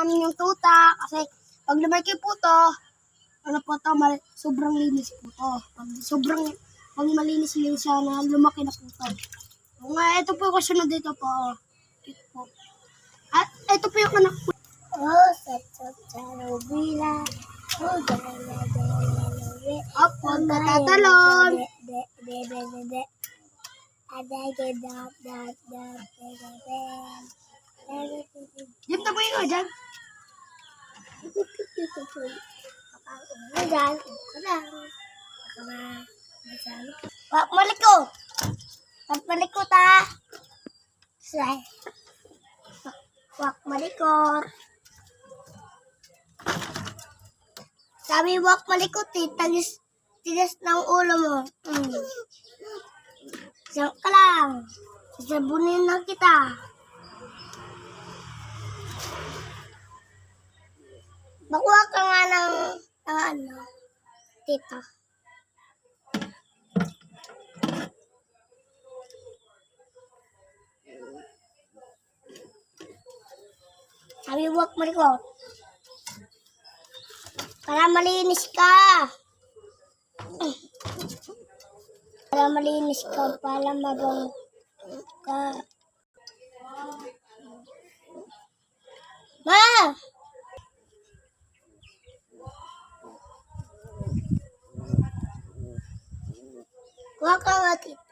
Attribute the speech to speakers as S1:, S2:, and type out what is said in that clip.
S1: namin yung tuta kasi pag lumaki po to, ano po to, sobrang linis po to. Pag malinis din siya na lumaki na po to. Ito po yung kasunod dito po. Ito po. At ito po yung anak po. Oh, sarubila. Oh, opo, natatalon. Diyan na po yung dyan. Wak maliko. Wak maliko ta. Wak malikot. Sabi wak malikot eh. Tigas ng ulo mo. Diyan ka lang. Sasabunin na kita. Bakuha ka nga ng ano, tito. Sabi wak malikot. Para malinis ka. Para malinis ka, para mabango ka. Ma! Kuha ka nga, tito.